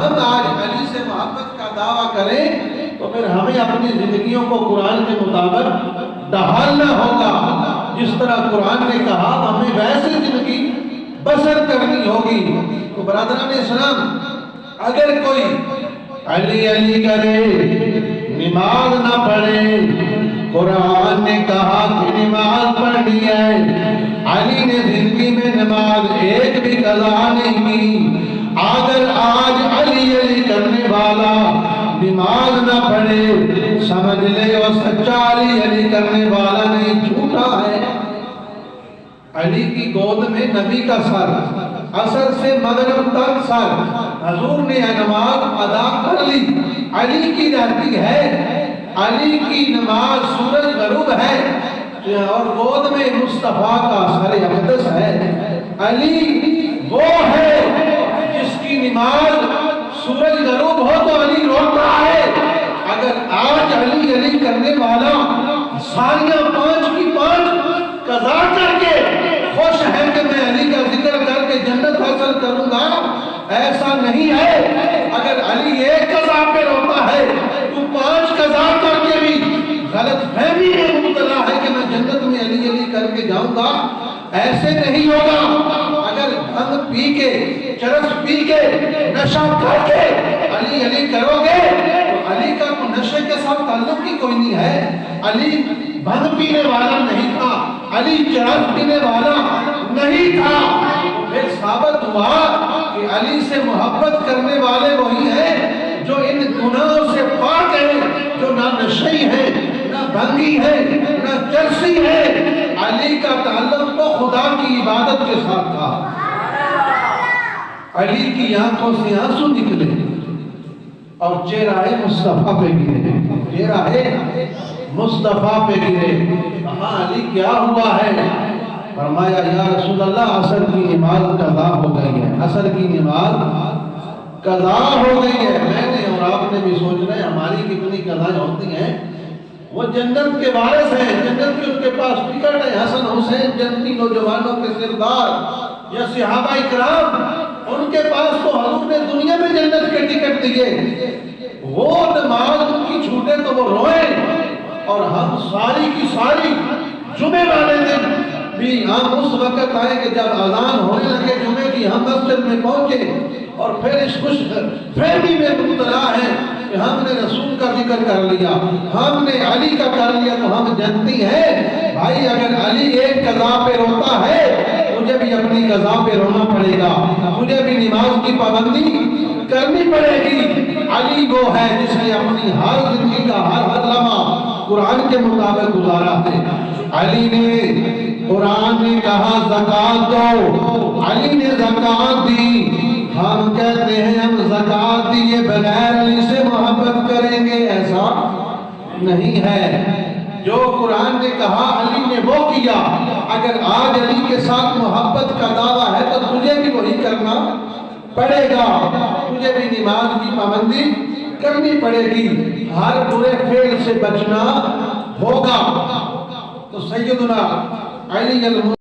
ہم آج علی سے محبت کا دعویٰ کریں تو پھر ہمیں اپنی زندگیوں کو قرآن کے مطابق ڈھالنا ہوگا. جس طرح قرآن نے کہا ہمیں ویسے زندگی بسر کرنی ہوگی. تو برادران اسلام، اگر کوئی علی علی کرے نماز نہ پڑھے، قرآن نے کہا کہ نماز پڑھنی ہے، علی نے زندگی میں نماز ایک بھی قضا نہیں کی. اگر آج علی علی کرنے والا نماز نہ پڑھے، سمجھ لے وہ سچا علی علی کرنے والا نہیں، جھوٹا ہے. علی کی گود میں نبی کا سر، عصر سے مغرب تک سر، حضور نے نماز ادا کر لی. علی کی رہتی ہے، علی کی نماز سورج غروب ہے اور گود میں مصطفیٰ کا سر اقدس ہے. علی وہ ہے جس کی نماز سورج غروب ہو تو علی روتا ہے. اگر آج علی علی کرنے والا سالیاں 5 کی 5 قضا کر کے خوش ہے کہ میں علی کا ذکر کر کے جنت حاصل کروں گا، ایسا نہیں ہے. اگر علی ایک قضا پہ روتا ہے تو 5 قضا کر کے بھی غلط فہمی میں مبتلا ہے کہ میں جنت میں علی علی کر کے جاؤں گا، ایسے نہیں ہوگا. اگر بھنگ پی کے، چرس پی کے، نشہ کر کے علی علی کرو گے تو علی کا تو نشے کے ساتھ تعلق ہی کوئی نہیں ہے. علی بھنگ پینے والا نہیں تھا، علی چرس پینے والا نہیں تھا. پھر ثابت ہوا کہ علی سے محبت کرنے والے وہی ہیں جو ان گناہوں سے پاک ہیں، جو نہ نشئی ہیں، نہ بھنگی ہیں، نہ چرسی ہیں. علی کا تعلق تو خدا کی عبادت کے ساتھ تھا. علی کی آنکھوں سے آنسو نکلے اور چہرہ مصطفیٰ پہ گرے، چہرہ مصطفیٰ پہ گرے. کہا علی کیا ہوا ہے؟ فرمایا یا رسول اللہ عصر کی نماز قضا ہو گئی ہے، عصر کی نماز قضا ہو گئی ہے. میں نے اور آپ نے بھی سوچ رہے ہماری کتنی قضائیں ہوتی ہیں. وہ جنت کے وارث ہیں، جنت کے ان کے پاس ٹکٹ ہے. حسن حسین جنتی نوجوانوں کے سردار یا صحابہ اکرام، ان کے پاس تو حضور نے دنیا میں جنت کے ٹکٹ دیے. وہ نماز ان کی چھوٹے تو وہ روئیں، اور ہم ساری کی ساری جمعے والے دن بھی ہم اس وقت آئے کہ جب اذان ہونے لگے جمعے کی، ہم مسجد میں پہنچے اور پھر اس خوش فہمی میں مبتلا ہے کہ ہم نے رسول کا ذکر کر لیا، ہم نے علی کا کر لیا تو ہم جنتی ہیں. بھائی اگر علی ایک قضا پہ روتا ہے، مجھے بھی اپنی قضا پہ رونا پڑے گا، مجھے بھی نماز کی پابندی کرنی پڑے گی. علی وہ ہے جس نے اپنی ہر زندگی کا ہر لمحہ قرآن کے مطابق گزارا ہے. علی نے، قرآن نے کہا زکوٰۃ دو، علی نے زکوٰۃ دی. ہم کہتے ہیں ہم زکوٰۃ دیے بغیر علی سے محبت کریں گے، ایسا نہیں ہے. جو قرآن نے کہا علی نے وہ کیا. اگر آج علی کے ساتھ محبت کا دعویٰ ہے تو تجھے بھی وہی کرنا پڑے گا، تجھے بھی نماز کی پابندی کرنی پڑے گی، ہر برے فعل سے بچنا ہوگا. تو سیدنا علی